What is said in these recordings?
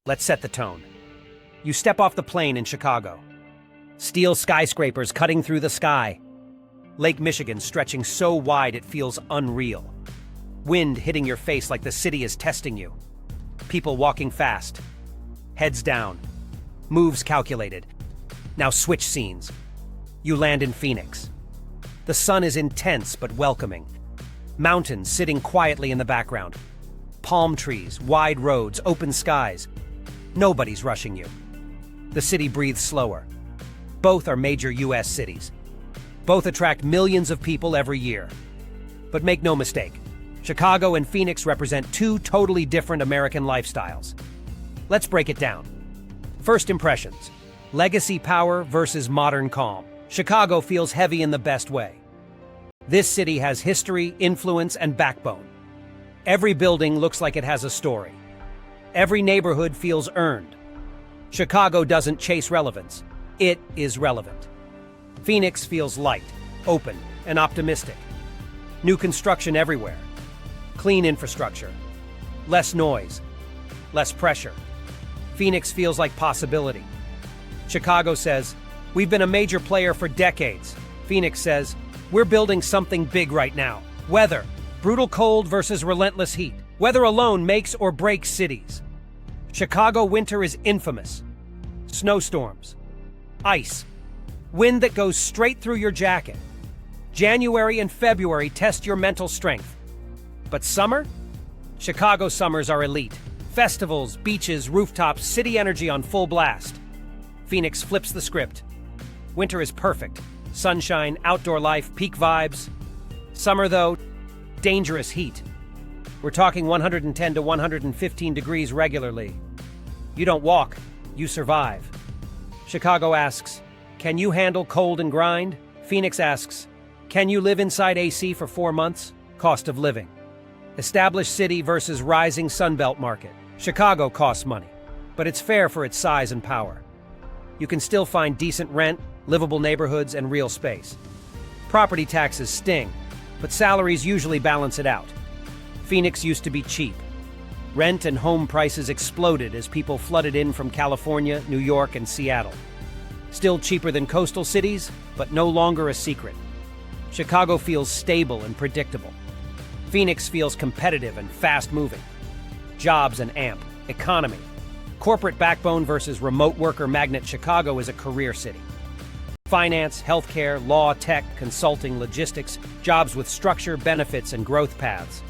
Let's set the tone. You step off the plane in Chicago. Steel skyscrapers cutting through the sky. Lake Michigan stretching so wide it feels unreal. Wind hitting your face like the city is testing you. People walking fast. Heads down. Moves calculated. Now switch scenes. You land in Phoenix. The sun is intense but welcoming. Mountains sitting quietly in the background. Palm trees, wide roads, open skies. Nobody's rushing you. The city breathes slower. Both are major U.S. cities. Both attract millions of people every year. But make no mistake, Chicago and Phoenix represent two totally different American lifestyles. Let's break it down. First impressions. Legacy power versus modern calm. Chicago feels heavy in the best way. This city has history, influence, and backbone. Every building looks like it has a story. Every neighborhood feels earned. Chicago doesn't chase relevance. It is relevant. Phoenix feels light, open, and optimistic. New construction everywhere. Clean infrastructure. Less noise. Less pressure. Phoenix feels like possibility. Chicago says, "We've been a major player for decades." Phoenix says, "We're building something big right now." Weather. Brutal cold versus relentless heat. Weather alone makes or breaks cities. Chicago winter is infamous. Snowstorms. Ice. Wind that goes straight through your jacket. January and February test your mental strength. But summer? Chicago summers are elite. Festivals, beaches, rooftops, city energy on full blast. Phoenix flips the script. Winter is perfect. Sunshine, outdoor life, peak vibes. Summer, though, dangerous heat. We're talking 110 to 115 degrees regularly. You don't walk, you survive. Chicago asks, "Can you handle cold and grind?" Phoenix asks, "Can you live inside AC for 4 months?" Cost of living. Established city versus rising Sunbelt market. Chicago costs money, but it's fair for its size and power. You can still find decent rent, livable neighborhoods, and real space. Property taxes sting, but salaries usually balance it out. Phoenix used to be cheap. Rent and home prices exploded as people flooded in from California, New York, and Seattle. Still cheaper than coastal cities, but no longer a secret. Chicago feels stable and predictable. Phoenix feels competitive and fast-moving. Jobs and amp. Economy. Corporate backbone versus remote worker magnet. Chicago is a career city. Finance, healthcare, law, tech, consulting, logistics, jobs with structure, benefits, and growth paths.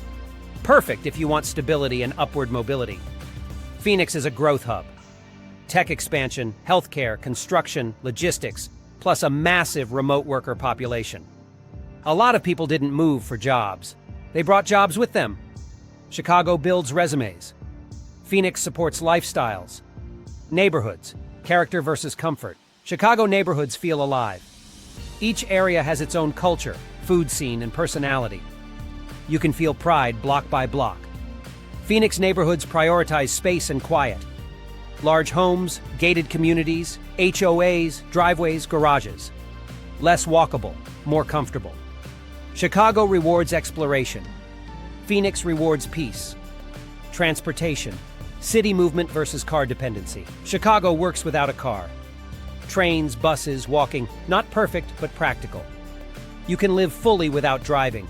Perfect if you want stability and upward mobility. Phoenix is a growth hub. Tech expansion, healthcare, construction, logistics, plus a massive remote worker population. A lot of people didn't move for jobs. They brought jobs with them. Chicago builds resumes. Phoenix supports lifestyles. Neighborhoods, character versus comfort. Chicago neighborhoods feel alive. Each area has its own culture, food scene, and personality. You can feel pride block by block. Phoenix neighborhoods prioritize space and quiet. Large homes, gated communities, HOAs, driveways, garages. Less walkable, more comfortable. Chicago rewards exploration. Phoenix rewards peace. Transportation. City movement versus car dependency. Chicago works without a car. Trains, buses, walking, not perfect, but practical. You can live fully without driving.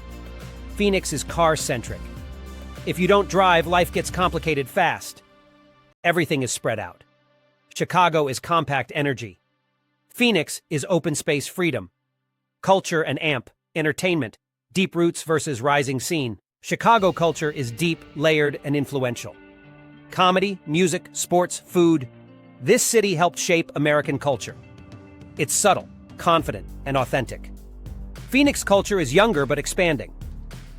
Phoenix is car-centric. If you don't drive, life gets complicated fast. Everything is spread out. Chicago is compact energy. Phoenix is open space freedom. Culture and amp, entertainment, deep roots versus rising scene. Chicago culture is deep, layered, and influential. Comedy, music, sports, food. This city helped shape American culture. It's subtle, confident, and authentic. Phoenix culture is younger but expanding.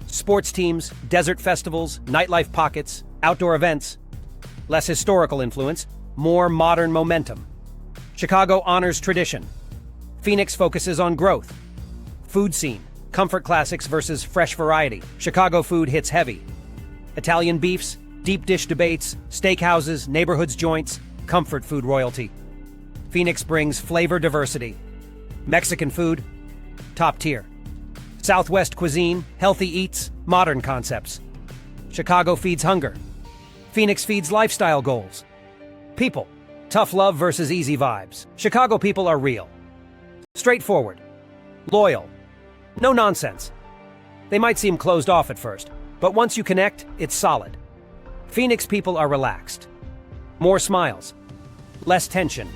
Sports teams, desert festivals, nightlife pockets, outdoor events. Less historical influence, more modern momentum. Chicago honors tradition. Phoenix focuses on growth. Food scene, comfort classics versus fresh variety. Chicago food hits heavy. Italian beefs, deep dish debates, steakhouses, neighborhoods joints, comfort food royalty. Phoenix brings flavor diversity. Mexican food, top tier. Southwest cuisine, healthy eats, modern concepts. Chicago feeds hunger. Phoenix feeds lifestyle goals. People. Tough love versus easy vibes. Chicago people are real. Straightforward. Loyal. No nonsense. They might seem closed off at first, but once you connect, it's solid. Phoenix people are relaxed. More smiles. Less tension.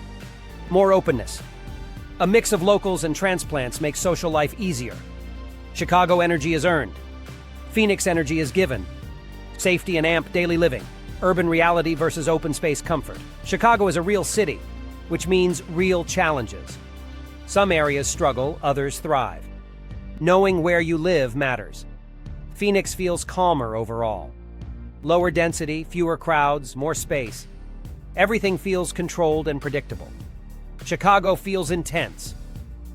More openness. A mix of locals and transplants makes social life easier. Chicago energy is earned. Phoenix energy is given. Safety and amp daily living. Urban reality versus open space comfort. Chicago is a real city, which means real challenges. Some areas struggle, others thrive. Knowing where you live matters. Phoenix feels calmer overall. Lower density, fewer crowds, more space. Everything feels controlled and predictable. Chicago feels intense.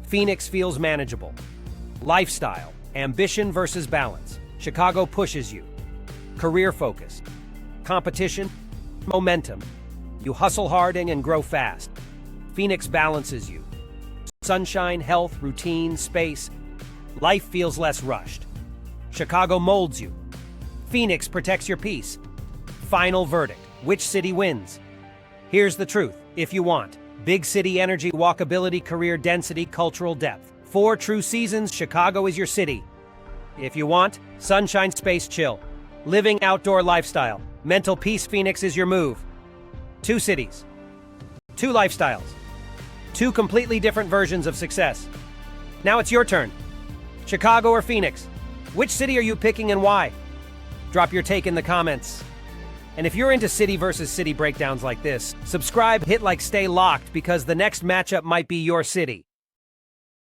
Phoenix feels manageable. Lifestyle, ambition versus balance. Chicago pushes you. Career-focused. Competition, momentum. You hustle hard and grow fast. Phoenix balances you. Sunshine, health, routine, space. Life feels less rushed. Chicago molds you. Phoenix protects your peace. Final verdict. Which city wins? Here's the truth, if you want. Big city energy, walkability, career density, cultural depth. 4 true seasons, Chicago is your city. If you want, sunshine, space, chill. Living outdoor lifestyle. Mental peace, Phoenix is your move. 2 cities. 2 lifestyles. 2 completely different versions of success. Now it's your turn. Chicago or Phoenix? Which city are you picking and why? Drop your take in the comments. And if you're into city versus city breakdowns like this, subscribe, hit like, stay locked, because the next matchup might be your city.